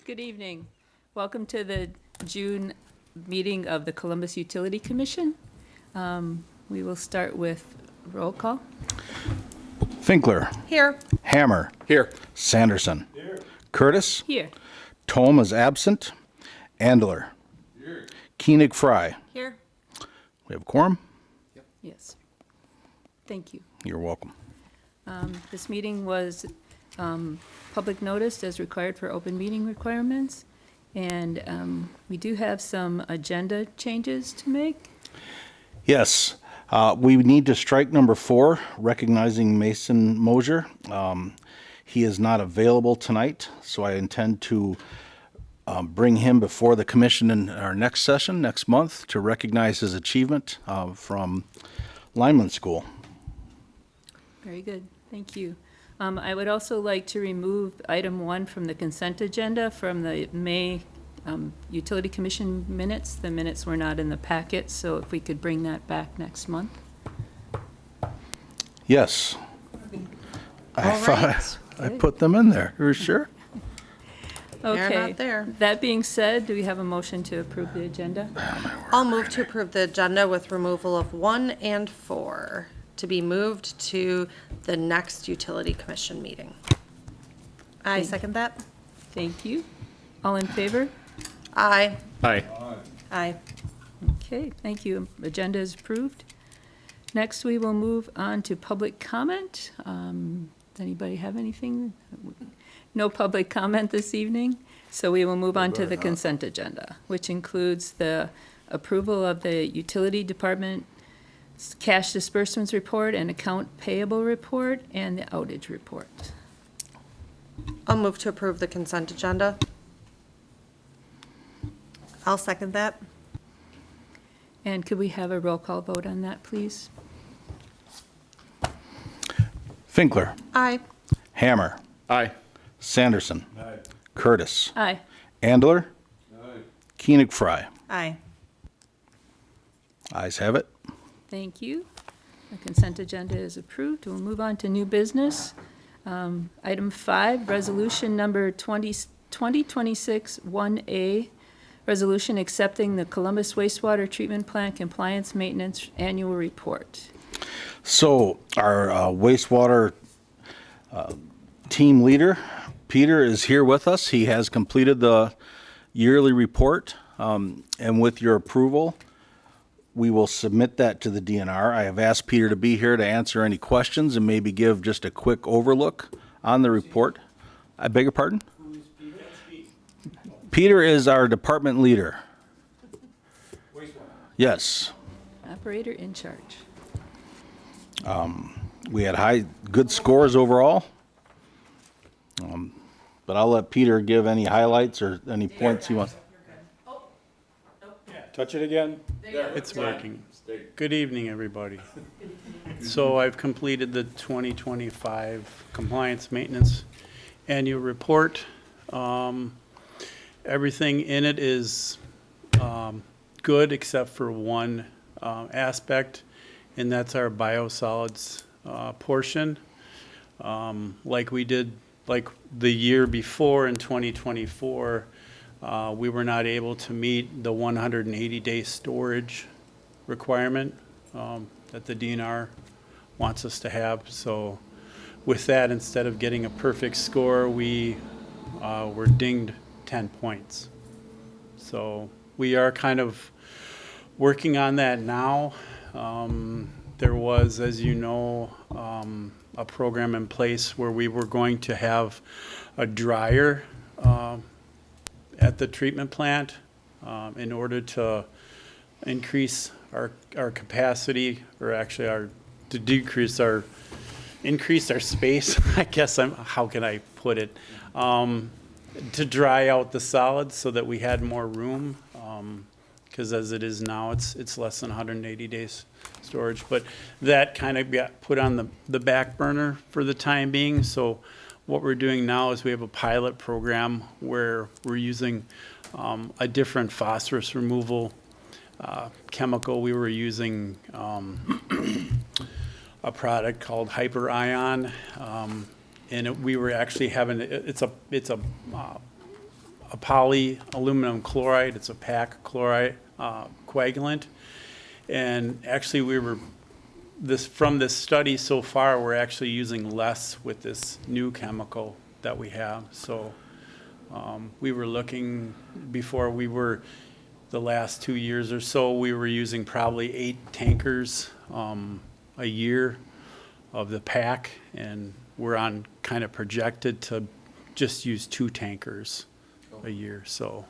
Good evening. Welcome to the June meeting of the Columbus Utility Commission. We will start with roll call. Finkler. Here. Hammer. Here. Sanderson. Here. Curtis. Here. Tome is absent. Andler. Here. Koenig Fry. Here. We have a quorum. Yes. Thank you. You're welcome. This meeting was public noticed as required for open meeting requirements. And we do have some agenda changes to make. Yes, we need to strike number 4, recognizing Mason Mosier. He is not available tonight, so I intend to bring him before the commission in our next session, next month, to recognize his achievement from Lineman School. Very good. Thank you. I would also like to remove item 1 from the consent agenda from the May Utility Commission minutes. The minutes were not in the packet, so if we could bring that back next month. Yes. I All thought right. I put them in there. You're sure? Okay. They're not there. That being said, do we have a motion to approve the agenda? I'll move to approve the agenda with removal of 1 and 4 to be moved to the next Utility Commission meeting. I second that. Thank you. All in favor? Aye. Aye. Aye. Okay, thank you. Agenda is approved. Next, we will move on to public comment. Does anybody have anything? No public comment this evening, so we will move on to the consent agenda, which includes the approval of the utility department cash disbursements report and account payable report and the outage report. I'll move to approve the consent agenda. I'll second that. And could we have a roll call vote on that, please? Finkler. Aye. Hammer. Aye. Sanderson. Aye. Curtis. Aye. Andler. Aye. Koenig Fry. Aye. Ayes have it. Thank you. The consent agenda is approved. We'll move on to new business. Item 5, resolution number 2026-1A, resolution accepting the Columbus Wastewater Treatment Plant Compliance Maintenance Annual Report. So our wastewater team leader, Peter, is here with us. He has completed the yearly report, and with your approval, we will submit that to the DNR. I have asked Peter to be here to answer any questions and maybe give just a quick overlook on the report. I beg your pardon? Peter is our department leader. Yes. Operator in charge. We had good scores overall. But I'll let Peter give any highlights or any points he wants. Touch it again. It's working. Good evening, everybody. So I've completed the 2025 Compliance Maintenance Annual Report. Everything in it is good except for one aspect, and that's our biosolids portion. Like we did, like the year before in 2024, we were not able to meet the 180-day storage requirement that the DNR wants us to have. So with that, instead of getting a perfect score, we were dinged 10 points. So we are kind of working on that now. There was, as you know, a program in place where we were going to have a dryer at the treatment plant in order to increase our capacity, or actually increase our space. I guess how can I put it? To dry out the solids so that we had more room, because as it is now, it's less than 180 days storage. But that kind of got put on the back burner for the time being. So what we're doing now is we have a pilot program where we're using a different phosphorus removal chemical. We were using a product called Hyper Ion, and we were actually having it's a a poly aluminum chloride. It's a PAC chloride coagulant. And actually, from this study so far, we're actually using less with this new chemical that we have. So we were looking, before the last 2 years or so, we were using probably 8 tankers a year of the PAC, and we're on kind of projected to just use 2 tankers a year. So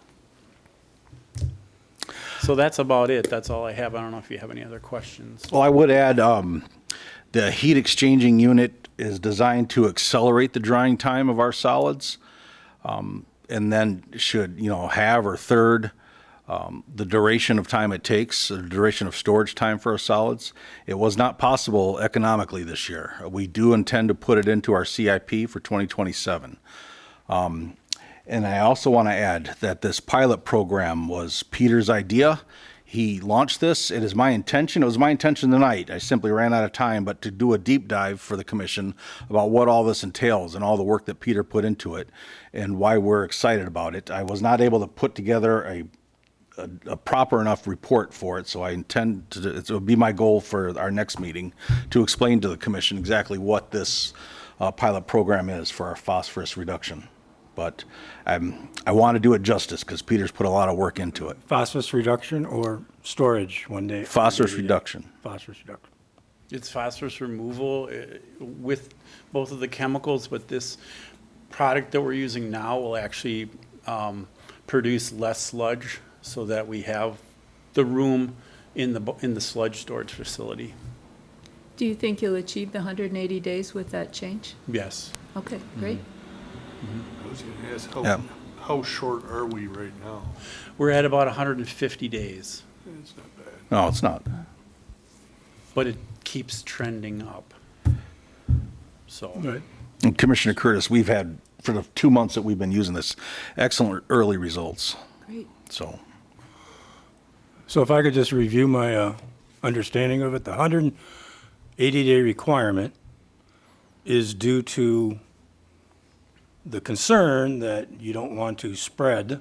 that's about it. That's all I have. I don't know if you have any other questions. Well, I would add, the heat exchanging unit is designed to accelerate the drying time of our solids, and then should, halve or third the duration of time it takes, the duration of storage time for our solids. It was not possible economically this year. We do intend to put it into our CIP for 2027. And I also want to add that this pilot program was Peter's idea. He launched this. It was my intention tonight. I simply ran out of time, but to do a deep dive for the commission about what all this entails and all the work that Peter put into it and why we're excited about it. I was not able to put together a proper enough report for it, so I intend to, it will be my goal for our next meeting to explain to the commission exactly what this pilot program is for our phosphorus reduction. But I want to do it justice because Peter's put a lot of work into it. Phosphorus reduction or storage one day? Phosphorus reduction. Phosphorus reduction. It's phosphorus removal with both of the chemicals, but this product that we're using now will actually produce less sludge so that we have the room in the sludge storage facility. Do you think you'll achieve the 180 days with that change? Yes. Okay, great. I was gonna ask, Yeah. how short are we right now? We're at about 150 days, It's not bad. No, it's not. but it keeps trending up. So, Right. And Commissioner Curtis, we've had, for the 2 months that we've been using this, excellent early results. Great. So, So if I could just review my understanding of it, the 180-day requirement is due to the concern that you don't want to spread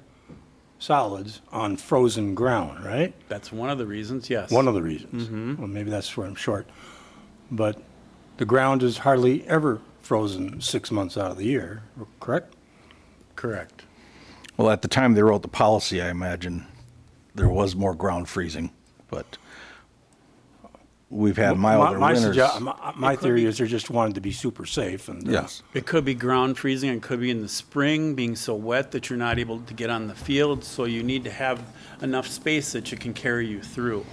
solids on frozen ground, right? that's one of the reasons, yes. One of the reasons. Well, maybe that's where I'm short. But the ground is hardly ever frozen 6 months out of the year, correct? Correct. well, at the time they wrote the policy, I imagine there was more ground freezing, but we've had milder winters. My theory is they just wanted to be super safe and. Yes. It could be ground freezing, it could be in the spring, being so wet that you're not able to get on the field, so you need to have enough space that it can carry you through,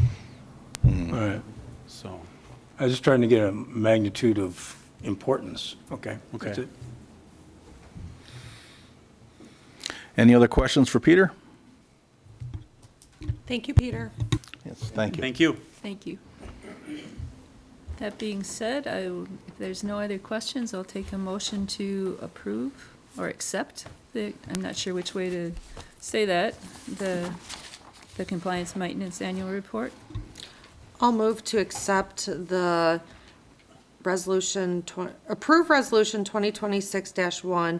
All right. so. I was just trying to get a magnitude of importance. Okay. Okay. That's it. Any other questions for Peter? Thank you, Peter. Yes, thank you. Thank you. Thank you. That being said, if there's no other questions, I'll take a motion to approve or accept I'm not sure which way to say that, the compliance maintenance annual report. I'll move to accept the approve resolution 2026-1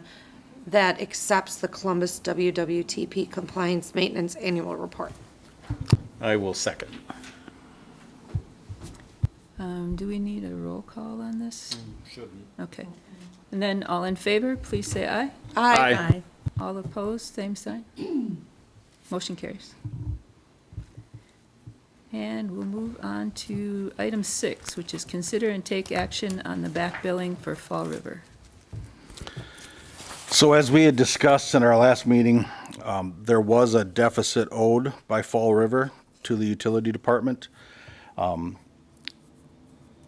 that accepts the Columbus WWTP compliance maintenance annual report. I will second. Do we need a roll call on this? Shouldn't. Okay. And then all in favor, please say aye. Aye. All opposed, same sign. Motion carries. And we'll move on to item 6, which is consider and take action on the back billing for Fall River. So as we had discussed in our last meeting, there was a deficit owed by Fall River to the utility department.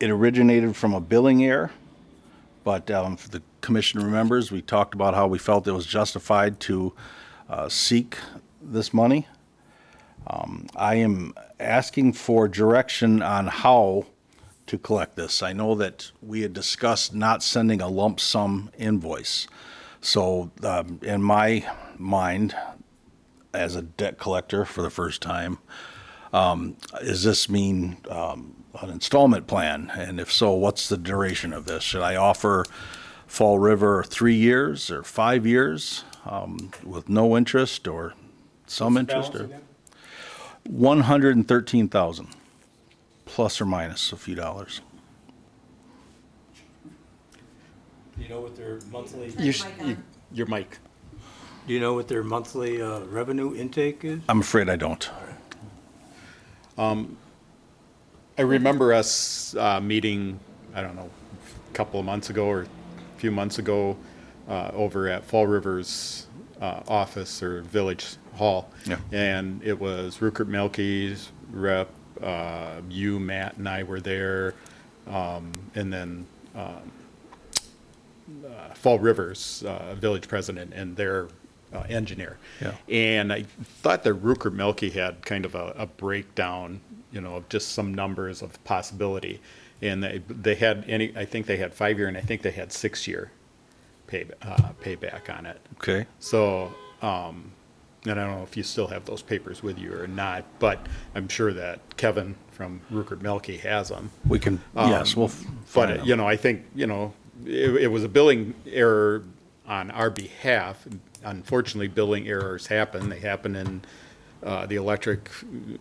It originated from a billing error, but if the commission remembers, we talked about how we felt it was justified to seek this money. I am asking for direction on how to collect this. I know that we had discussed not sending a lump sum invoice. So in my mind, as a debt collector for the first time, does this mean an installment plan? And if so, what's the duration of this? Should I offer Fall River 3 years or 5 years? with no interest or some interest. Or 113,000, plus or minus a few dollars. Do you know what their monthly, Your mic. do you know what their monthly revenue intake is? I'm afraid I don't. I remember us meeting, I don't know, a couple of months ago or a few months ago over at Fall River's office or Village Hall. Yeah. And it was Rupert Melke's rep, you, Matt, and I were there, and then Fall River's village president and their engineer. Yeah. And I thought that Rupert Melke had kind of a breakdown, of just some numbers of possibility. And they had I think they had 5-year and I think they had 6-year payback on it. Okay. So, and I don't know if you still have those papers with you or not, but I'm sure that Kevin from Rupert Melke has them. We can, yes, we'll find But, out. I think, it was a billing error on our behalf. Unfortunately, billing errors happen. They happen in the electric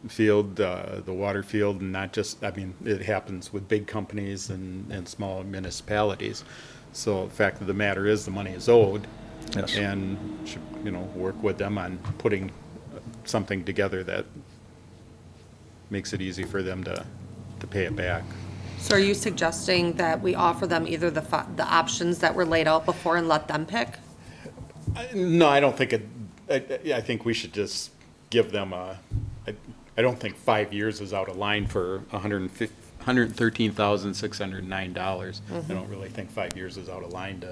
field, the water field, and not just, it happens with big companies and small municipalities. So the fact of the matter is the money is owed. Yes. And should, work with them on putting something together that makes it easy for them to pay it back. So are you suggesting that we offer them either the options that were laid out before and let them pick? No, I don't think I think we should just give them I don't think 5 years is out of line for $113,609. I don't really think 5 years is out of line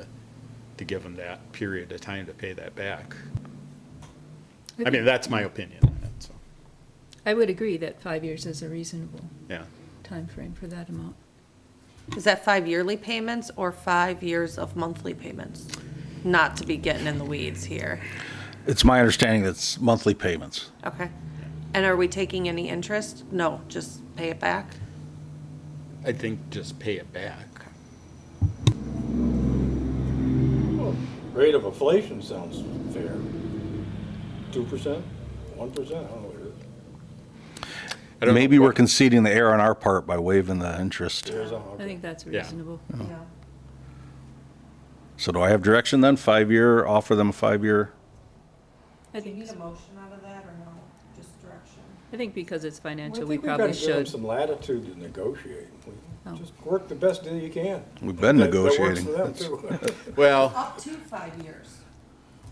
to give them that period of time to pay that back. That's my opinion on it, so, I would agree that 5 years is a reasonable yeah. time frame for that amount. Is that 5 yearly payments or 5 years of monthly payments? Not to be getting in the weeds here. It's my understanding that's monthly payments. Okay. And are we taking any interest? No, just pay it back? I think just pay it back. Rate of inflation sounds fair. 2%, 1%, I don't know what it is. Maybe we're conceding the error on our part by waiving the interest. There's a- I think that's Yeah. reasonable. So do I have direction then? 5-year, offer them a 5-year? I think, motion out of that or no? Just direction? I think because it's Well, I financial, we think we've probably got to give them should. some latitude to negotiate. Oh. Just work the best deal you can. We've been That works negotiating. for them, too. Well, Up to 5 years.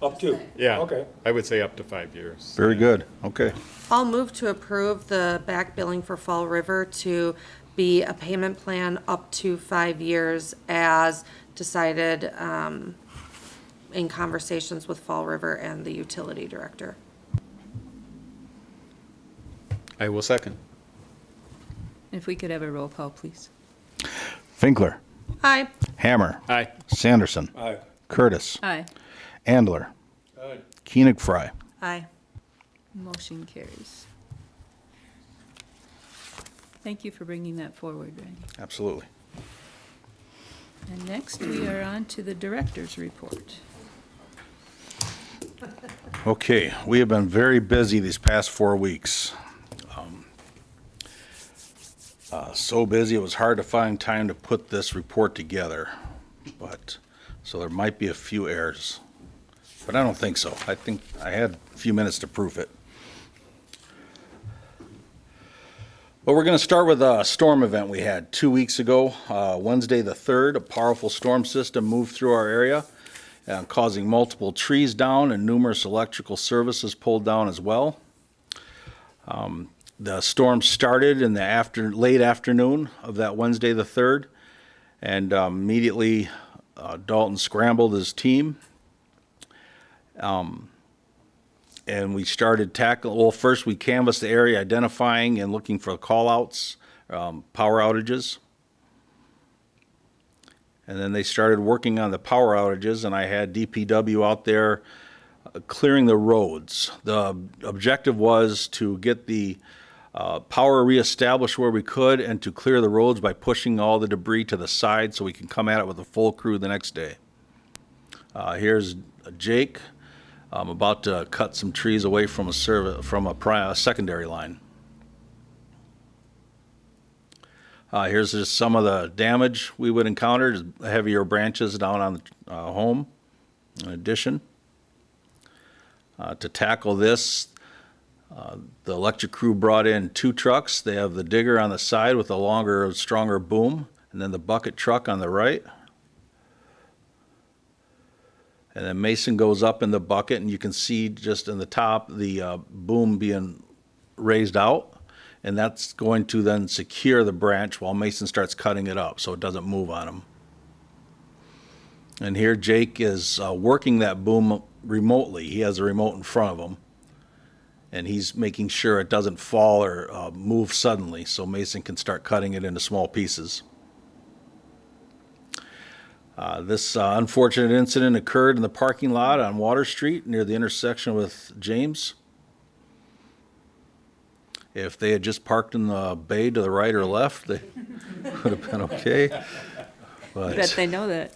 Up to. yeah. Okay. I would say up to 5 years. Very good, okay. I'll move to approve the back billing for Fall River to be a payment plan up to 5 years as decided in conversations with Fall River and the utility director. I will second. If we could have a roll call, please. Finkler, Aye. Hammer, Aye. Sanderson, Aye. Curtis, Aye. Andler, Aye. Koenig Fry. Aye. Motion carries. Thank you for bringing that forward, Randy. Absolutely. And next, we are on to the director's report. Okay, we have been very busy these past 4 weeks. So busy, it was hard to find time to put this report together. So there might be a few errors, but I don't think so. I think I had a few minutes to prove it. Well, we're going to start with a storm event we had 2 weeks ago, Wednesday the 3rd. A powerful storm system moved through our area, causing multiple trees down and numerous electrical services pulled down as well. The storm started in the late afternoon of that Wednesday the 3rd, and immediately Dalton scrambled his team. And we started tackling, well, first we canvassed the area, identifying and looking for call-outs, power outages. And then they started working on the power outages, and I had DPW out there clearing the roads. The objective was to get the power reestablished where we could and to clear the roads by pushing all the debris to the side so we can come at it with a full crew the next day. Here's Jake I'm about to cut some trees away from a secondary line. Here's just some of the damage we would encounter, just heavier branches down on the home. In addition, to tackle this, the electric crew brought in 2 trucks. They have the digger on the side with a longer, stronger boom, and then the bucket truck on the right. And then Mason goes up in the bucket, and you can see just in the top the boom being raised out. And that's going to then secure the branch while Mason starts cutting it up so it doesn't move on him. And here Jake is working that boom remotely. He has a remote in front of him. And he's making sure it doesn't fall or move suddenly so Mason can start cutting it into small pieces. This unfortunate incident occurred in the parking lot on Water Street near the intersection with James. If they had just parked in the bay to the right or left, they would have been okay. I bet they know that.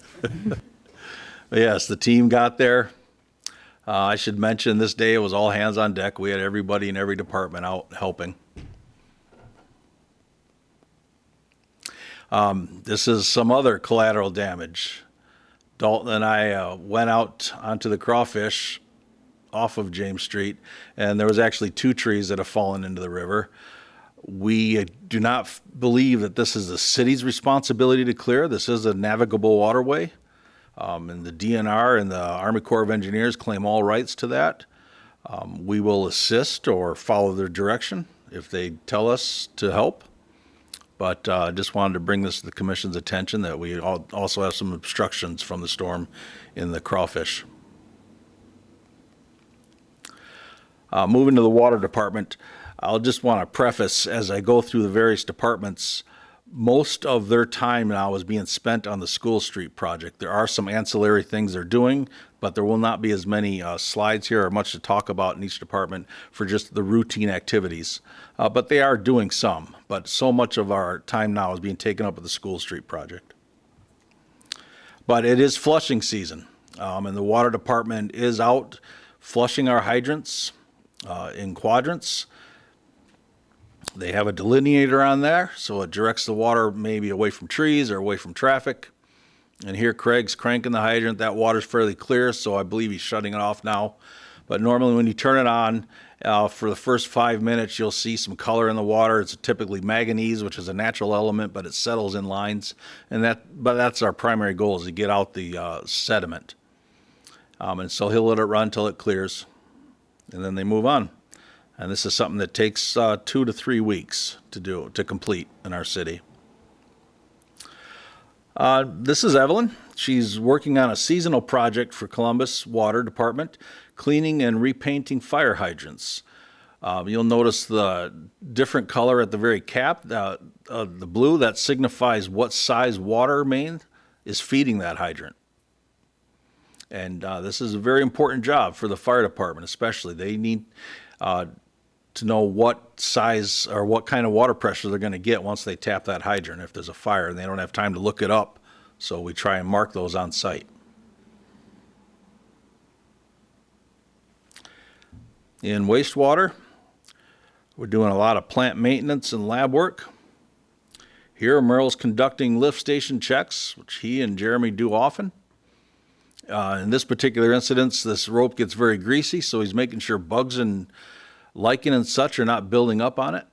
But yes, the team got there. I should mention this day it was all hands on deck. We had everybody in every department out helping. This is some other collateral damage. Dalton and I went out onto the crawfish off of James Street, and there was actually 2 trees that have fallen into the river. We do not believe that this is the city's responsibility to clear. This is a navigable waterway, and the DNR and the Army Corps of Engineers claim all rights to that. We will assist or follow their direction if they tell us to help. But just wanted to bring this to the commission's attention that we also have some obstructions from the storm in the crawfish. Moving to the water department, I'll just want to preface as I go through the various departments, most of their time now is being spent on the School Street project. There are some ancillary things they're doing, but there will not be as many slides here or much to talk about in each department for just the routine activities. But they are doing some, but so much of our time now is being taken up with the School Street project. But it is flushing season, and the water department is out flushing our hydrants in quadrants. They have a delineator on there, so it directs the water maybe away from trees or away from traffic. And here Craig's cranking the hydrant. That water's fairly clear, so I believe he's shutting it off now. But normally when you turn it on, for the first 5 minutes, you'll see some color in the water. It's typically manganese, which is a natural element, but it settles in lines. But that's our primary goal, is to get out the sediment. And so he'll let it run until it clears, and then they move on. And this is something that takes 2 to 3 weeks to complete in our city. This is Evelyn. She's working on a seasonal project for Columbus Water Department, cleaning and repainting fire hydrants. You'll notice the different color at the very cap, the blue, that signifies what size water main is feeding that hydrant. And this is a very important job for the fire department, especially. They need to know what size or what kind of water pressure they're going to get once they tap that hydrant if there's a fire, and they don't have time to look it up. So we try and mark those on site. In wastewater, we're doing a lot of plant maintenance and lab work. Here, Merle's conducting lift station checks, which he and Jeremy do often. In this particular incident, this rope gets very greasy, so he's making sure bugs and lichen and such are not building up on it.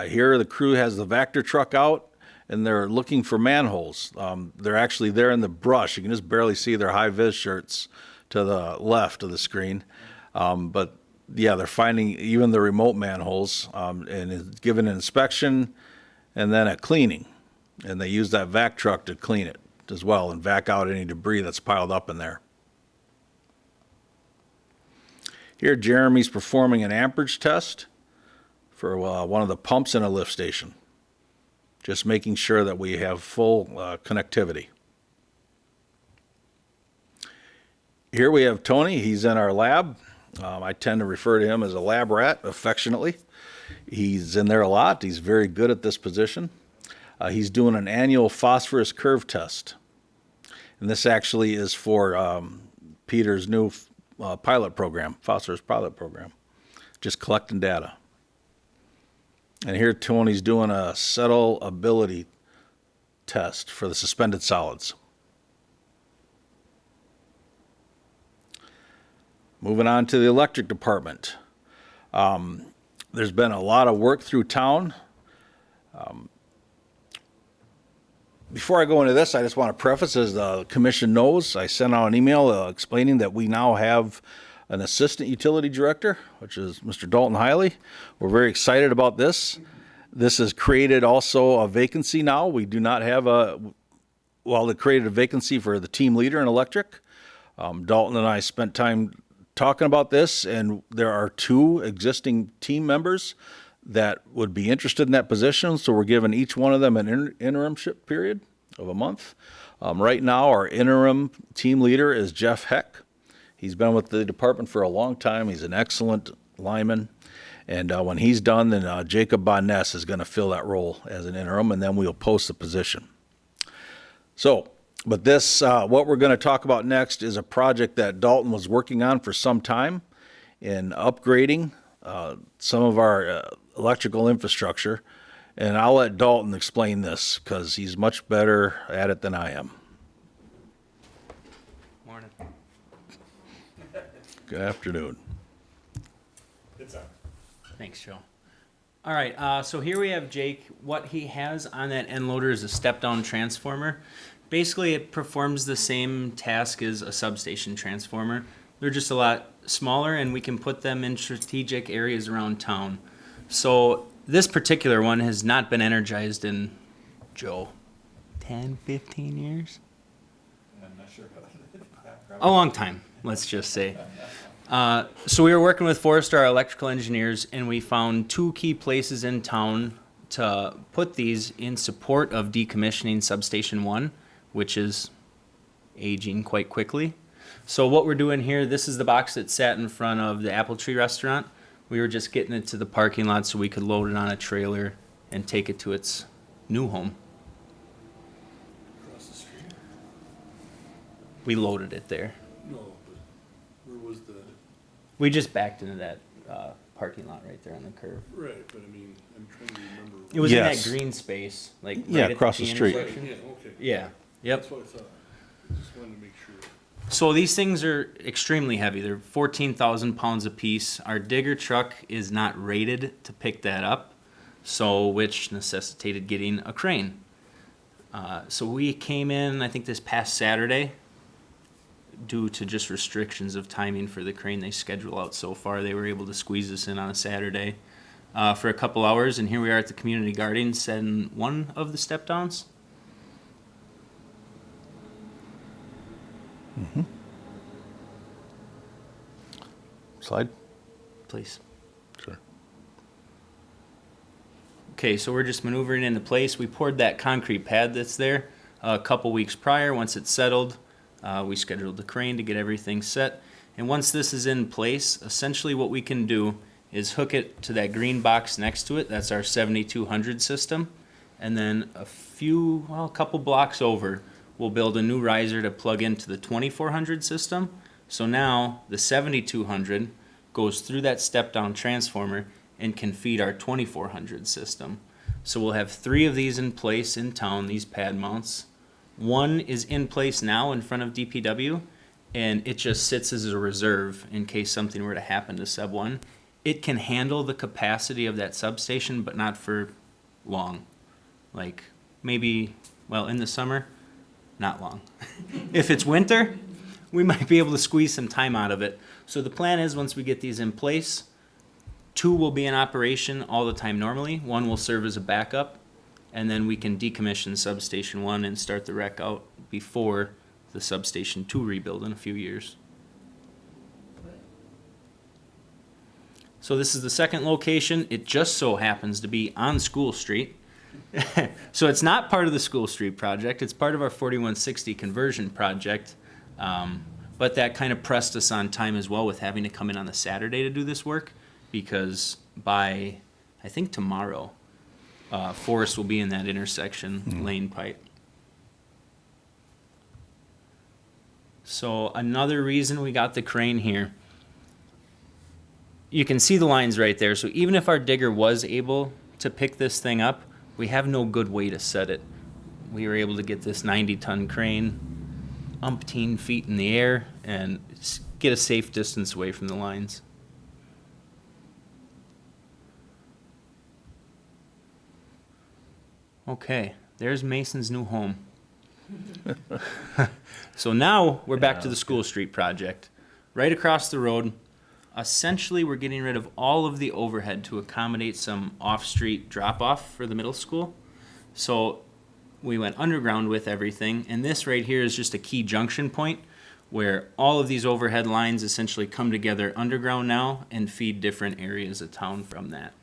Here, the crew has the Vactor truck out, and they're looking for manholes. They're actually there in the brush. You can just barely see their high-vis shirts to the left of the screen. But yeah, they're finding even the remote manholes, and giving an inspection and then a cleaning. And they use that vac truck to clean it as well and vac out any debris that's piled up in there. Here, Jeremy's performing an amperage test for one of the pumps in a lift station. Just making sure that we have full connectivity. Here we have Tony. He's in our lab. I tend to refer to him as a lab rat affectionately. He's in there a lot. He's very good at this position. He's doing an annual phosphorus curve test. And this actually is for Peter's new pilot program, phosphorus pilot program, just collecting data. And here Tony's doing a settleability test for the suspended solids. Moving on to the electric department. There's been a lot of work through town. Before I go into this, I just want to preface, as the commission knows, I sent out an email explaining that we now have an assistant utility director, which is Mr. Dalton Hiley. We're very excited about this. This has created also a vacancy now. We do not have it created a vacancy for the team leader in electric. Dalton and I spent time talking about this, and there are 2 existing team members that would be interested in that position, so we're giving each one of them an interimship period of a month. Right now, our interim team leader is Jeff Heck. He's been with the department for a long time. He's an excellent lineman. And when he's done, then Jacob Bonnes is going to fill that role as an interim, and then we'll post the position. So, but this, what we're going to talk about next is a project that Dalton was working on for some time in upgrading some of our electrical infrastructure. And I'll let Dalton explain this because he's much better at it than I am. Morning. Good afternoon. Thanks, Joe. All right, so here we have Jake. What he has on that end loader is a step-down transformer. Basically, it performs the same task as a substation transformer. They're just a lot smaller, and we can put them in strategic areas around town. So this particular one has not been energized in, Joe, 10, 15 years? I'm not sure about that. A long time, let's just say. So we were working with Forrester, our electrical engineers, and we found 2 key places in town to put these in support of decommissioning Substation 1, which is aging quite quickly. So what we're doing here, this is the box that sat in front of the Apple Tree Restaurant. We were just getting it to the parking lot so we could load it on a trailer and take it to its new home. Across the street? We loaded it there. No, but where was the, We just backed into that parking lot right there on the curve. right, but I mean, I'm trying to remember. It was Yes. in that green space, like Yeah, right at across the T street. intersection. Yeah, okay. Yeah. Yep. That's what I thought. I just wanted to make sure. So these things are extremely heavy. They're 14,000 pounds a piece. Our digger truck is not rated to pick that up, so which necessitated getting a crane. So we came in, I think this past Saturday, due to just restrictions of timing for the crane they schedule out so far. They were able to squeeze us in on a Saturday for a couple hours, and here we are at the community garden setting one of the step downs. Slide? Please. Sure. Okay, so we're just maneuvering into place. We poured that concrete pad that's there a couple weeks prior. Once it's settled, we scheduled the crane to get everything set. And once this is in place, essentially what we can do is hook it to that green box next to it. That's our 7200 system. And then a couple blocks over, we'll build a new riser to plug into the 2400 system. So now the 7200 goes through that step-down transformer and can feed our 2400 system. So we'll have 3 of these in place in town, these pad mounts. One is in place now in front of DPW, and it just sits as a reserve in case something were to happen to Sub 1. It can handle the capacity of that substation, but not for long. Like maybe, well, in the summer, not long. If it's winter, we might be able to squeeze some time out of it. So the plan is once we get these in place, 2 will be in operation all the time normally. 1 will serve as a backup, and then we can decommission Substation 1 and start the rec out before the Substation 2 rebuild in a few years. So this is the second location. It just so happens to be on School Street. So it's not part of the School Street project. It's part of our 4160 conversion project. But that kind of pressed us on time as well with having to come in on the Saturday to do this work, because by, I think tomorrow, Forrest will be in that intersection lane pipe. So another reason we got the crane here, you can see the lines right there. So even if our digger was able to pick this thing up, we have no good way to set it. We were able to get this 90-ton crane umpteen feet in the air and get a safe distance away from the lines. Okay, there's Mason's new home. So now we're back to the School Street project. Right across the road, essentially we're getting rid of all of the overhead to accommodate some off-street drop-off for the middle school. So we went underground with everything, and this right here is just a key junction point where all of these overhead lines essentially come together underground now and feed different areas of town from that.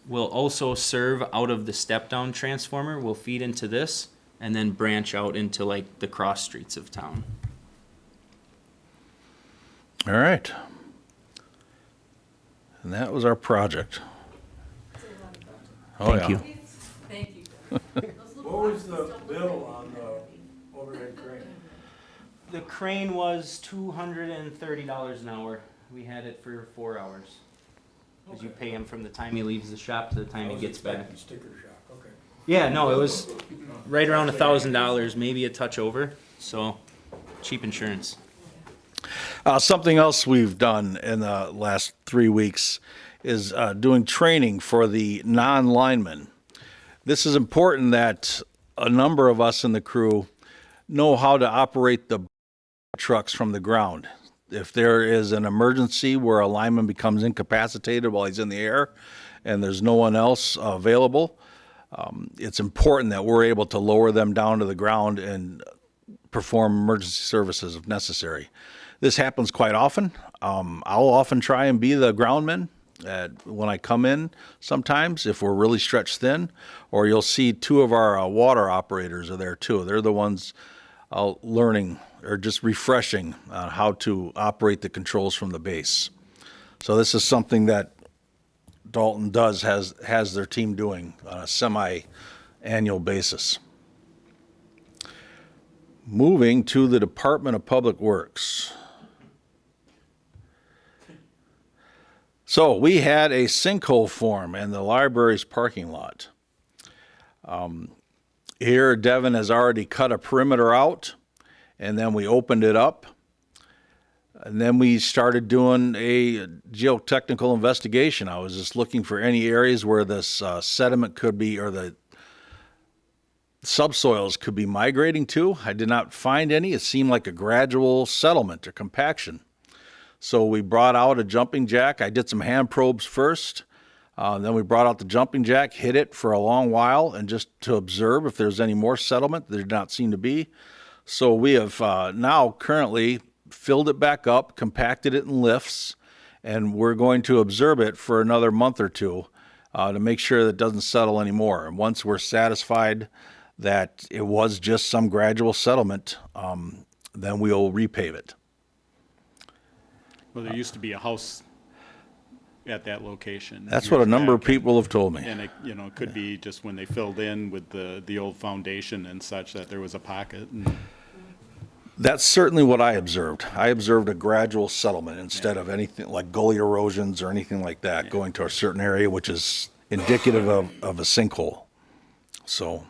We'll also serve out of the step-down transformer. We'll feed into this and then branch out into like the cross streets of town. All right. And that was our project. Oh, Thank yeah. you. Thank you. What was the bill on the overhead crane? The crane was $230 an hour. We had it for 4 hours. Because you pay him from the time he leaves the shop to the time he gets back. Sticker shock, okay. Yeah, no, it was right around $1,000, maybe a touch over. So cheap insurance. Something else we've done in the last 3 weeks is doing training for the non-linemen. This is important that a number of us in the crew know how to operate the trucks from the ground. If there is an emergency where a lineman becomes incapacitated while he's in the air and there's no one else available, it's important that we're able to lower them down to the ground and perform emergency services if necessary. This happens quite often. I'll often try and be the groundman when I come in sometimes if we're really stretched thin, or you'll see 2 of our water operators are there too. They're the ones learning or just refreshing on how to operate the controls from the base. So this is something that Dalton has their team doing on a semi-annual basis. Moving to the Department of Public Works. So we had a sinkhole form in the library's parking lot. Here, Devin has already cut a perimeter out, and then we opened it up. And then we started doing a geotechnical investigation. I was just looking for any areas where this sediment could be, or the subsoils could be migrating to. I did not find any. It seemed like a gradual settlement or compaction. So we brought out a jumping jack. I did some hand probes first. Then we brought out the jumping jack, hit it for a long while, and just to observe if there's any more settlement. There did not seem to be. So we have now currently filled it back up, compacted it in lifts, and we're going to observe it for another month or 2 to make sure that it doesn't settle anymore. And once we're satisfied that it was just some gradual settlement, then we'll repave it. Well, there used to be a house at that location. That's what a years number of back, people have told me. And it, it could be just when they filled in with the old foundation and such, that there was a pocket. And That's certainly what I observed. I observed a gradual settlement instead of anything like gully erosions or anything like that going to a certain area, which is indicative of a sinkhole. So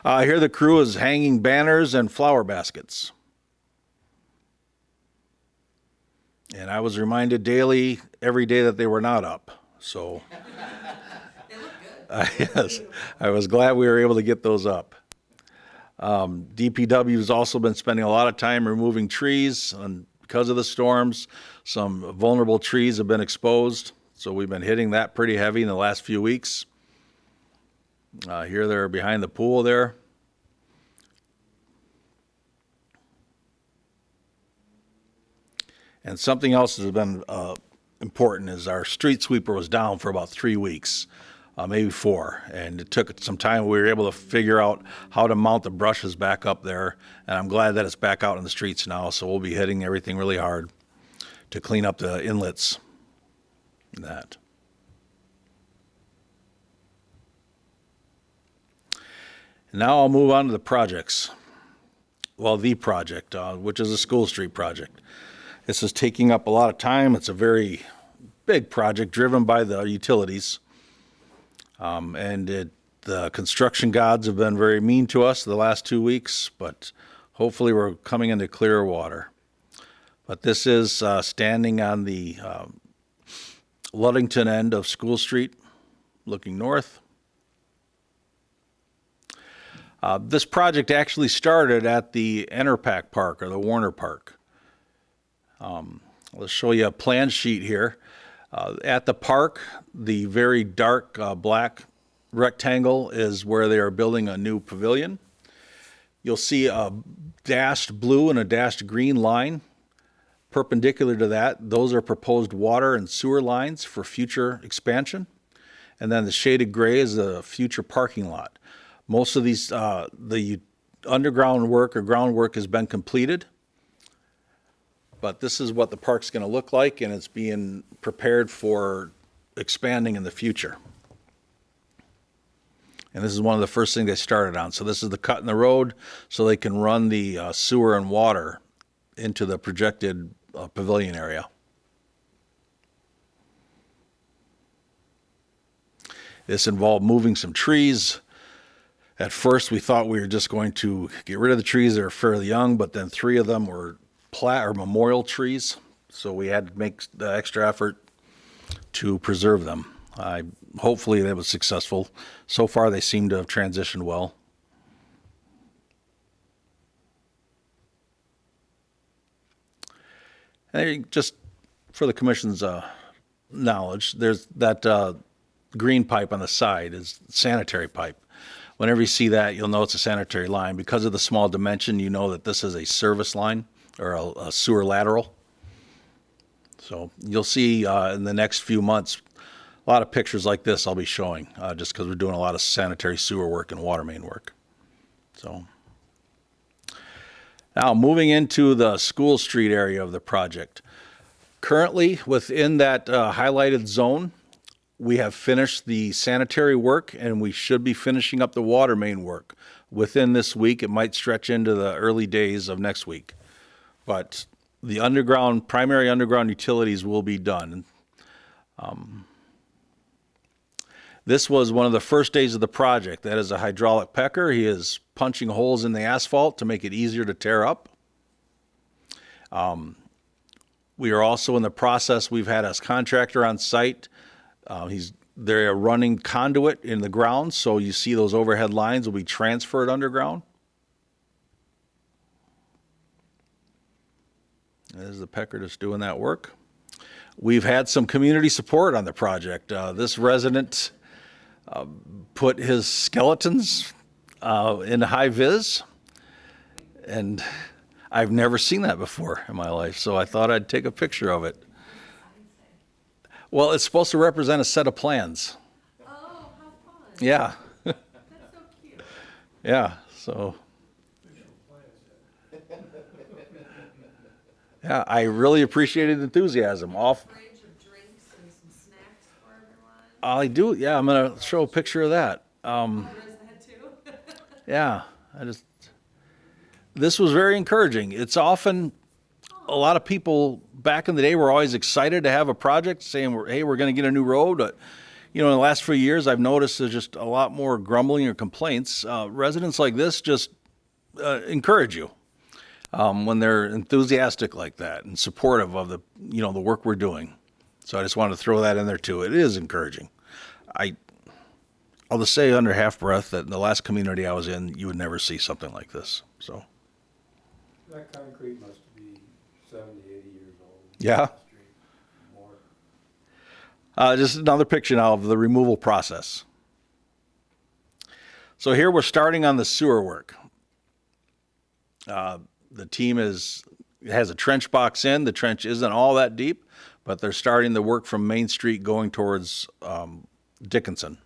here the crew is hanging banners and flower baskets. And I was reminded daily, every day, that they were not up. So, yes, I was glad we were able to get those up. DPW has also been spending a lot of time removing trees, and because of the storms, some vulnerable trees have been exposed. So we've been hitting that pretty heavy in the last few weeks. Here they're behind the pool there. And something else that has been important is our street sweeper was down for about 3 weeks, maybe 4. And it took some time. We were able to figure out how to mount the brushes back up there. And I'm glad that it's back out in the streets now. So we'll be hitting everything really hard to clean up the inlets and that. And now I'll move on to the projects. well, the project, which is a School Street project. This is taking up a lot of time. It's a very big project driven by the utilities. The construction gods have been very mean to us the last 2 weeks, but hopefully we're coming into clearer water. But this is standing on the Ludington end of School Street, looking north. This project actually started at the Enerpac Park, or the Warner Park. Let's show you a plan sheet here. At the park, the very dark black rectangle is where they are building a new pavilion. You'll see a dashed blue and a dashed green line. Perpendicular to that, those are proposed water and sewer lines for future expansion. And then the shaded gray is the future parking lot. Most of these, the underground work or groundwork has been completed. But this is what the park's going to look like, and it's being prepared for expanding in the future. And this is one of the first things they started on. So this is the cut in the road so they can run the sewer and water into the projected pavilion area. This involved moving some trees. At first, we thought we were just going to get rid of the trees that are fairly young, but then 3 of them were memorial trees, so we had to make the extra effort to preserve them. Hopefully that was successful. So far, they seem to have transitioned well. And just for the commission's knowledge, there's that green pipe on the side is sanitary pipe. Whenever you see that, you'll know it's a sanitary line. Because of the small dimension, you know that this is a service line or a sewer lateral. So you'll see in the next few months a lot of pictures like this I'll be showing, just because we're doing a lot of sanitary sewer work and water main work. So now moving into the School Street area of the project. Currently within that highlighted zone, we have finished the sanitary work, and we should be finishing up the water main work within this week. It might stretch into the early days of next week, but the primary underground utilities will be done. This was one of the first days of the project. That is a hydraulic pecker. He is punching holes in the asphalt to make it easier to tear up. We are also in the process. We've had a contractor on site. They're running conduit in the ground, so you see those overhead lines will be transferred underground. There's the pecker just doing that work. We've had some community support on the project. This resident put his skeletons in high vis, and I've never seen that before in my life, so I thought I'd take a picture of it. Well, it's supposed to represent a set of plans. Oh, how fun. Yeah. That's so cute. Yeah, so. Yeah, I really appreciated the enthusiasm. Fridge of drinks and some snacks for everyone. I do, yeah, I'm going to show a picture of that. There is that too. Yeah, this was very encouraging. It's often, a lot of people back in the day were always excited to have a project saying, hey, we're going to get a new road. But, in the last few years, I've noticed there's just a lot more grumbling or complaints. Residents like this just encourage you when they're enthusiastic like that and supportive of the work we're doing. So I just wanted to throw that in there too. It is encouraging. I'll just say under half breath that in the last community I was in, you would never see something like this. So. That concrete must be 70, 80 years old. Yeah. More. Just another picture now of the removal process. So here we're starting on the sewer work. The team has a trench box in. The trench isn't all that deep, but they're starting the work from Main Street going towards Dickinson.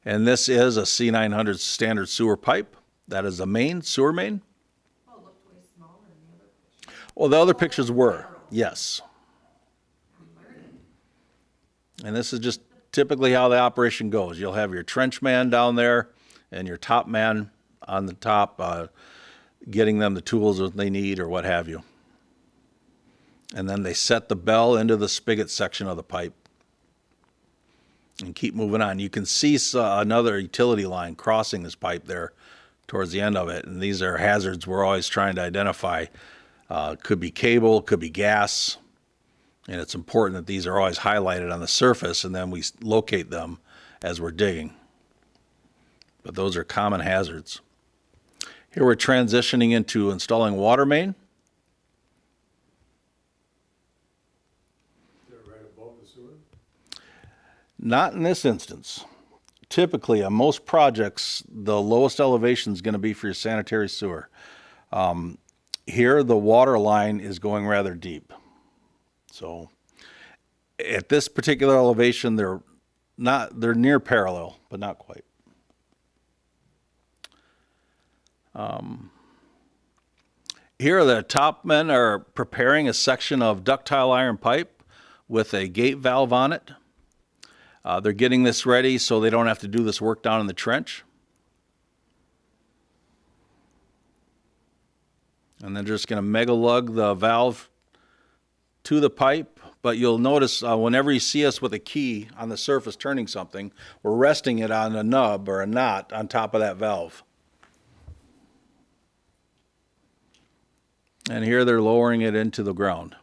And this is a C900 standard sewer pipe. That is a main, sewer main. Oh, it looked way smaller in the other picture. Well, the other pictures were, yes. I'm learning. And this is just typically how the operation goes. You'll have your trench man down there and your top man on the top, getting them the tools that they need or what have you. And then they set the bell into the spigot section of the pipe and keep moving on. You can see another utility line crossing this pipe there towards the end of it. And these are hazards we're always trying to identify. Could be cable, could be gas. And it's important that these are always highlighted on the surface, and then we locate them as we're digging. But those are common hazards. Here we're transitioning into installing water main. Not in this instance. Typically, on most projects, the lowest elevation is going to be for your sanitary sewer. Here, the water line is going rather deep. So, at this particular elevation, they're near parallel, but not quite. Here, the top men are preparing a section of ductile iron pipe with a gate valve on it. They're getting this ready so they don't have to do this work down in the trench. And they're just going to mega lug the valve to the pipe. But you'll notice whenever you see us with a key on the surface turning something, we're resting it on a nub or a knot on top of that valve. And here they're lowering it into the ground.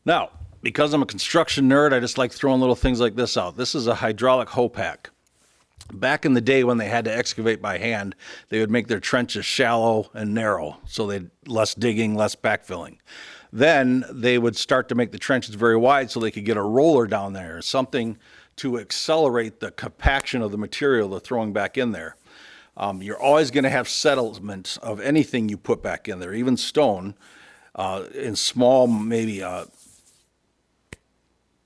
Now, because I'm a construction nerd, I just like throwing little things like this out. This is a hydraulic hoe pack. Back in the day when they had to excavate by hand, they would make their trenches shallow and narrow, so they'd less digging, less backfilling. Then they would start to make the trenches very wide so they could get a roller down there, something to accelerate the compaction of the material they're throwing back in there. You're always going to have settlement of anything you put back in there, even stone, in small, maybe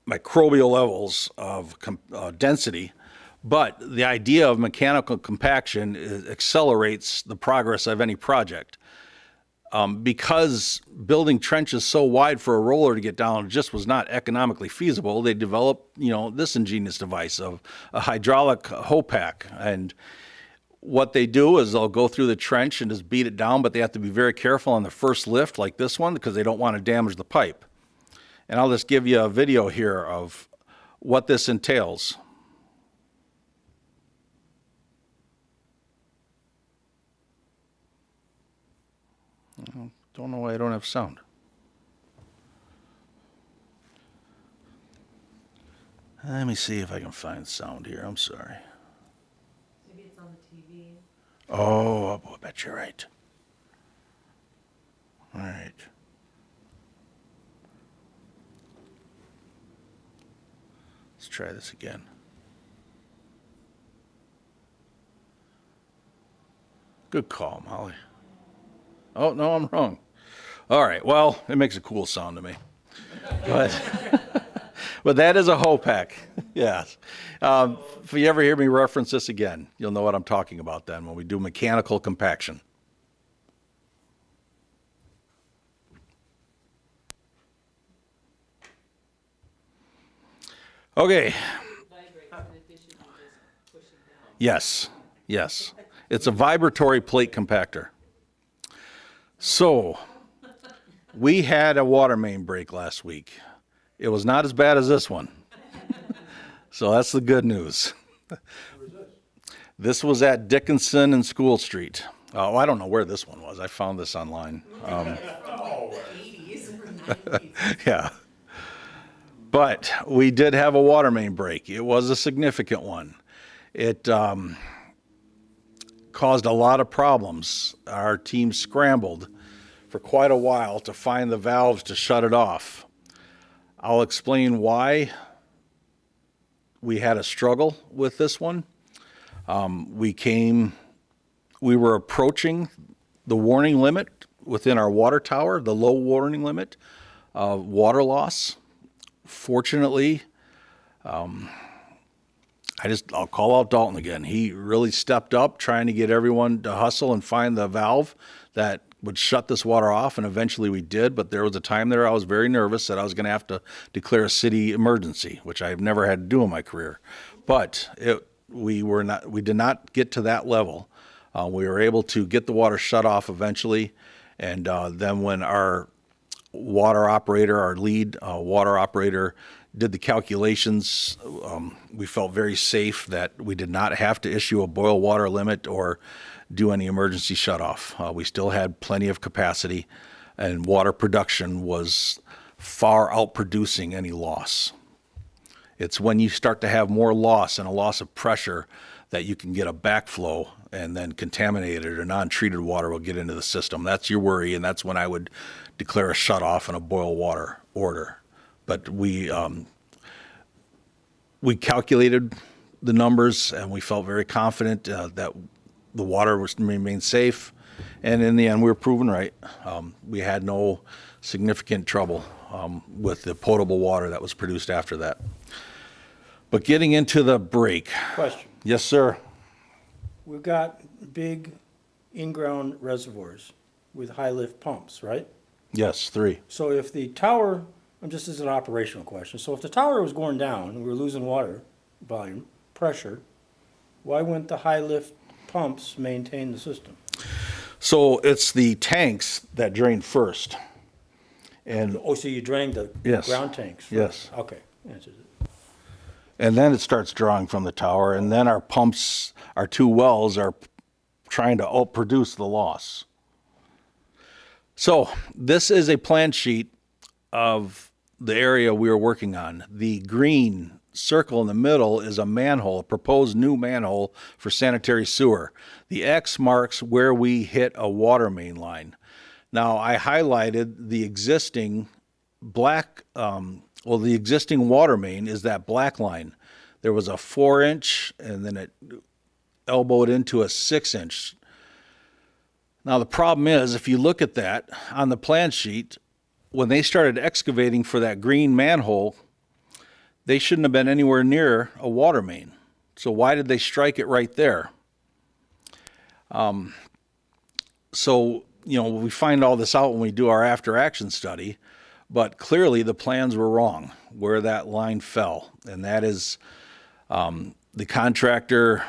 microbial levels of density. But the idea of mechanical compaction accelerates the progress of any project. Because building trenches so wide for a roller to get down just was not economically feasible, they developed, this ingenious device of a hydraulic hoe pack. And what they do is they'll go through the trench and just beat it down, but they have to be very careful on the first lift like this one because they don't want to damage the pipe. And I'll just give you a video here of what this entails. Don't know why I don't have sound. Let me see if I can find sound here. I'm sorry. Maybe it's on the TV. Oh, I bet you're right. All right. Let's try this again. Good call, Molly. Oh, no, I'm wrong. All right, well, it makes a cool sound to me. But that is a hoe pack, yes. If you ever hear me reference this again, you'll know what I'm talking about then when we do mechanical compaction. Okay. Yes, yes. It's a vibratory plate compactor. So, we had a water main break last week. It was not as bad as this one. So that's the good news. This was at Dickinson and School Street. Oh, I don't know where this one was. I found this online. Yeah. But we did have a water main break. It was a significant one. It caused a lot of problems. Our team scrambled for quite a while to find the valves to shut it off. I'll explain why we had a struggle with this one. We were approaching the warning limit within our water tower, the low warning limit of water loss. Fortunately, I'll call out Dalton again. He really stepped up trying to get everyone to hustle and find the valve that would shut this water off, and eventually we did, but there was a time there I was very nervous that I was going to have to declare a city emergency, which I've never had to do in my career. But we did not get to that level. We were able to get the water shut off eventually, and then when our water operator, our lead water operator, did the calculations, we felt very safe that we did not have to issue a boil water limit or do any emergency shutoff. We still had plenty of capacity, and water production was far outproducing any loss. It's when you start to have more loss and a loss of pressure that you can get a backflow, and then contaminated or non-treated water will get into the system. That's your worry, and that's when I would declare a shutoff and a boil water order. But we calculated the numbers, and we felt very confident that the water was remained safe. And in the end, we were proven right. We had no significant trouble with the potable water that was produced after that. But getting into the break. Question. Yes, sir. We've got big in-ground reservoirs with high lift pumps, right? Yes, 3. So if the tower, just as an operational question, so if the tower was going down and we were losing water volume, pressure, why wouldn't the high lift pumps maintain the system? So it's the tanks that drain first. And Oh, so you drained the Yes. ground tanks? first. Yes. Okay, answers it. And then it starts drawing from the tower, and then our pumps, our 2 wells are trying to outproduce the loss. So this is a plan sheet of the area we are working on. The green circle in the middle is a manhole, a proposed new manhole for sanitary sewer. The X marks where we hit a water main line. Now, I highlighted the existing the existing water main is that black line. There was a 4-inch, and then it elbowed into a 6-inch. Now, the problem is, if you look at that on the plan sheet, when they started excavating for that green manhole, they shouldn't have been anywhere near a water main. So why did they strike it right there? So, we find all this out when we do our after action study, but clearly the plans were wrong where that line fell. And that is the contractor.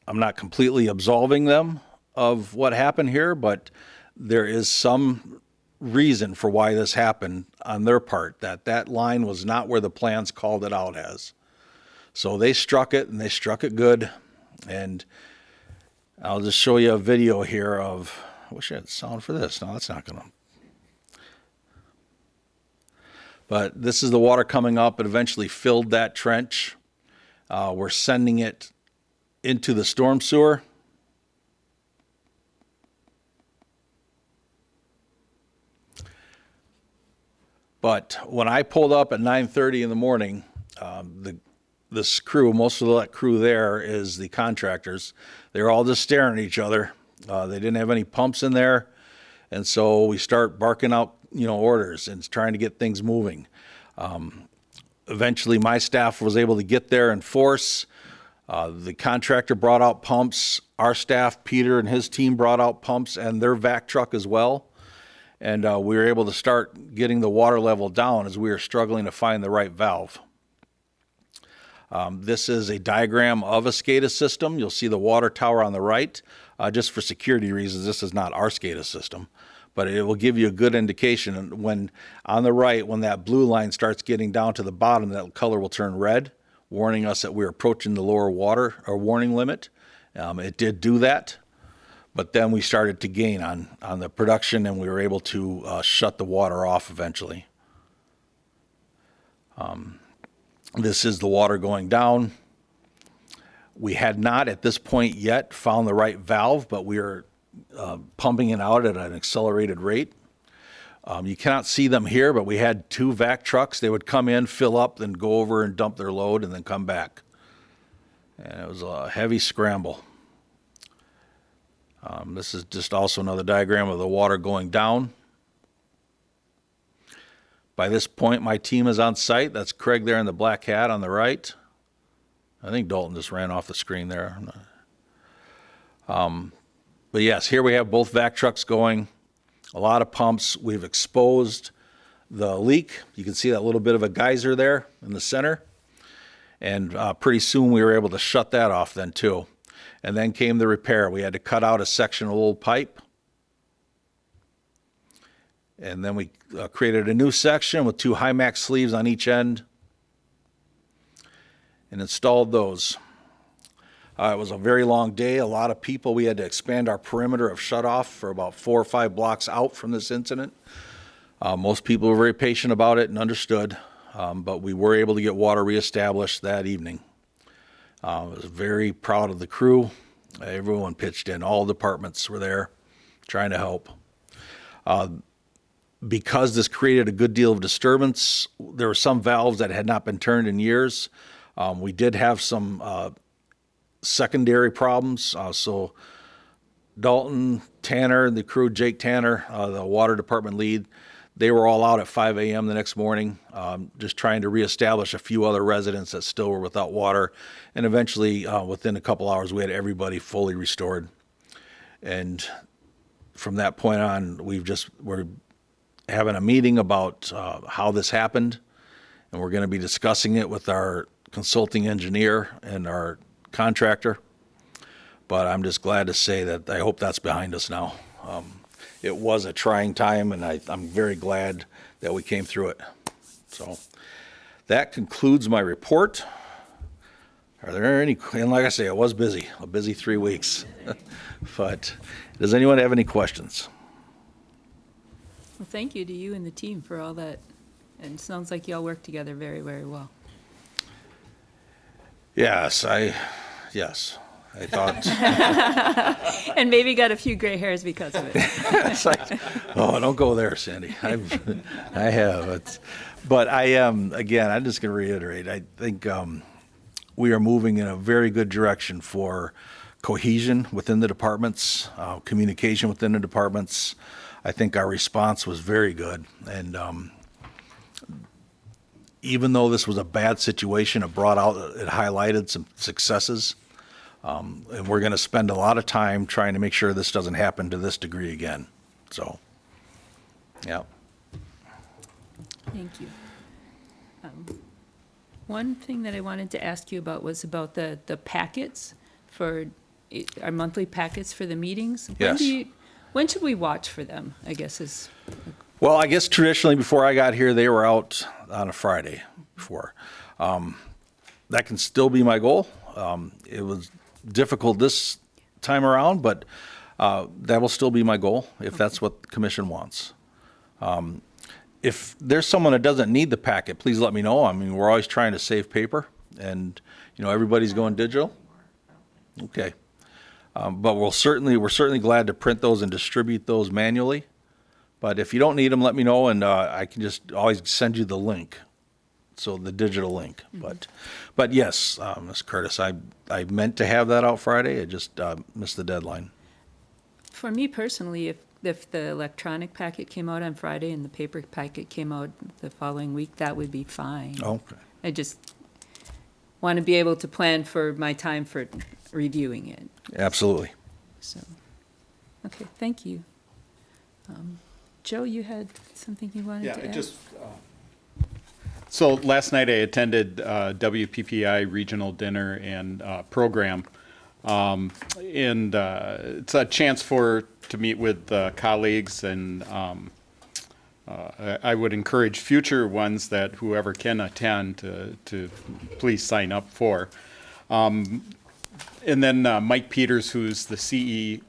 I'm not completely absolving them of what happened here, but there is some reason for why this happened on their part, that line was not where the plans called it out as. So they struck it, and they struck it good. And I'll just show you a video here of, I wish I had sound for this. No, that's not going to. But this is the water coming up. It eventually filled that trench. We're sending it into the storm sewer. But when I pulled up at 9:30 in the morning, this crew, most of that crew there is the contractors. They're all just staring at each other. They didn't have any pumps in there. And so we start barking out, orders and trying to get things moving. Eventually my staff was able to get there in force. The contractor brought out pumps. Our staff, Peter and his team, brought out pumps and their vac truck as well. And we were able to start getting the water level down as we were struggling to find the right valve. This is a diagram of a SCADA system. You'll see the water tower on the right. Just for security reasons, this is not our SCADA system, but it will give you a good indication. When on the right, when that blue line starts getting down to the bottom, that color will turn red, warning us that we're approaching the lower water or warning limit. It did do that, but then we started to gain on the production, and we were able to shut the water off eventually. This is the water going down. We had not at this point yet found the right valve, but we are pumping it out at an accelerated rate. You cannot see them here, but we had 2 vac trucks. They would come in, fill up, then go over and dump their load, and then come back. And it was a heavy scramble. This is just also another diagram of the water going down. By this point, my team is on site. That's Craig there in the black hat on the right. I think Dalton just ran off the screen there. But yes, here we have both vac trucks going, a lot of pumps. We've exposed the leak. You can see that little bit of a geyser there in the center. And pretty soon we were able to shut that off then too. And then came the repair. We had to cut out a section of old pipe. And then we created a new section with 2 Hymax sleeves on each end and installed those. It was a very long day, a lot of people. We had to expand our perimeter of shutoff for about 4 or 5 blocks out from this incident. Most people were very patient about it and understood, but we were able to get water reestablished that evening. I was very proud of the crew. Everyone pitched in. All departments were there trying to help. Because this created a good deal of disturbance, there were some valves that had not been turned in years. We did have some secondary problems. So Dalton, Tanner, the crew, Jake Tanner, the water department lead, they were all out at 5 a.m. the next morning, just trying to reestablish a few other residents that still were without water. And eventually, within a couple hours, we had everybody fully restored. And from that point on, we're having a meeting about how this happened, and we're going to be discussing it with our consulting engineer and our contractor. But I'm just glad to say that I hope that's behind us now. It was a trying time, and I'm very glad that we came through it. So that concludes my report. Are there any, and like I say, it was busy, a busy 3 weeks. But does anyone have any questions? Well, thank you to you and the team for all that. And it sounds like you all work together very, very well. Yes, I thought, And maybe got a few gray hairs because of it. it's like, oh, don't go there, Sandy. I have. But I am, again, I'm just going to reiterate, I think we are moving in a very good direction for cohesion within the departments, communication within the departments. I think our response was very good. And even though this was a bad situation, it highlighted some successes. And we're going to spend a lot of time trying to make sure this doesn't happen to this degree again. So, yeah. Thank you. One thing that I wanted to ask you about was about the packets for our monthly packets for the meetings. Yes. When should we watch for them, I guess is, Well, I guess traditionally before I got here, they were out on a Friday before. That can still be my goal. It was difficult this time around, but that will still be my goal if that's what the commission wants. If there's someone that doesn't need the packet, please let me know. I mean, we're always trying to save paper, and everybody's going digital. Okay, but we're certainly glad to print those and distribute those manually. But if you don't need them, let me know, and I can just always send you the link, so the digital link. But yes, Ms. Curtis, I meant to have that out Friday. I just missed the deadline. for me personally, if the electronic packet came out on Friday and the paper packet came out the following week, that would be fine. Okay. I just want to be able to plan for my time for reviewing it, Absolutely. so. Okay, thank you. Joe, you had something you wanted to add? So last night I attended WPPI Regional Dinner and Program. And it's a chance to meet with colleagues, and I would encourage future ones that whoever can attend to please sign up for. And then Mike Peters, who's the CEO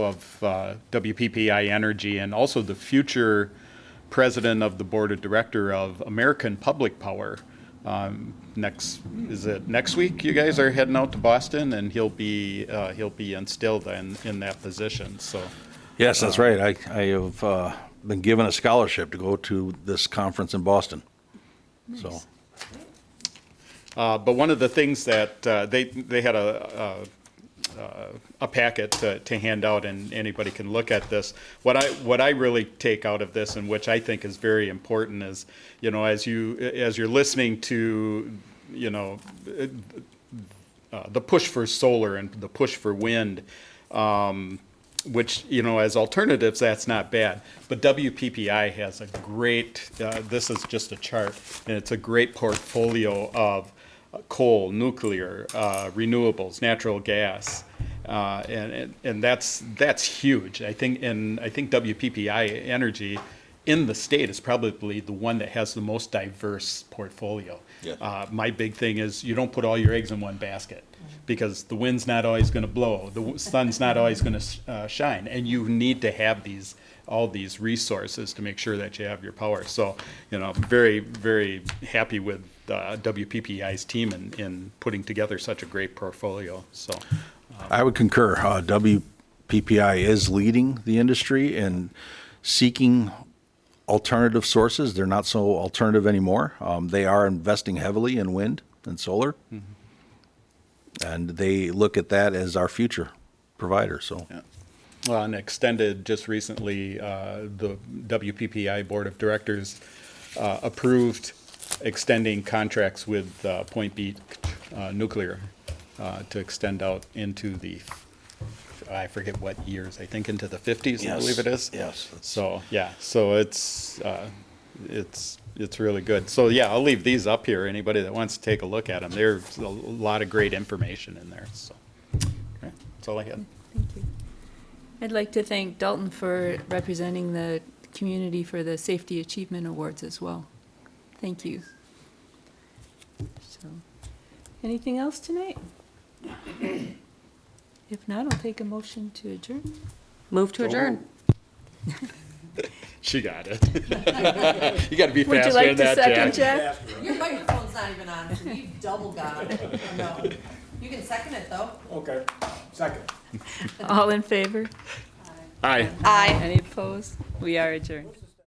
of WPPI Energy and also the future president of the board of director of American Public Power. Next week? You guys are heading out to Boston, and he'll be instilled in that position. So. Yes, that's right. I have been given a scholarship to go to this conference in Boston. Nice. So. But one of the things that they had a packet to hand out, and anybody can look at this. What I really take out of this, and which I think is very important, is as you're listening to the push for solar and the push for wind. Which, as alternatives, that's not bad. But WPPI has a great, this is just a chart, and it's a great portfolio of coal, nuclear, renewables, natural gas. And that's huge. I think WPPI Energy in the state is probably the one that has the most diverse portfolio. My big thing is you don't put all your eggs in one basket, because the wind's not always going to blow, the sun's not always going to shine, and you need to have all these resources to make sure that you have your power. So, very, very happy with WPPI's team in putting together such a great portfolio. So, I would concur. WPPI is leading the industry in seeking alternative sources. They're not so alternative anymore. They are investing heavily in wind and solar. And they look at that as our future provider, so. yeah. Well, and extended just recently, the WPPI Board of Directors approved extending contracts with Point Beach Nuclear to extend out into I forget what years, I think into the 50s, I believe it is. Yes. So, yeah, so it's really good. So, yeah, I'll leave these up here. Anybody that wants to take a look at them, there's a lot of great information in there, so. Okay, that's all I had. Thank you. I'd like to thank Dalton for representing the community for the Safety Achievement Awards as well. Thank you. So, anything else tonight? If not, I'll take a motion to adjourn. Move to adjourn. She got it. You got to be Would you faster like than to that, second, Jack. Jack? Your microphone's not even on, so you double got it. No. You can second it, though. Okay, second. All in favor? Aye. Aye. Any opposed? We are adjourned.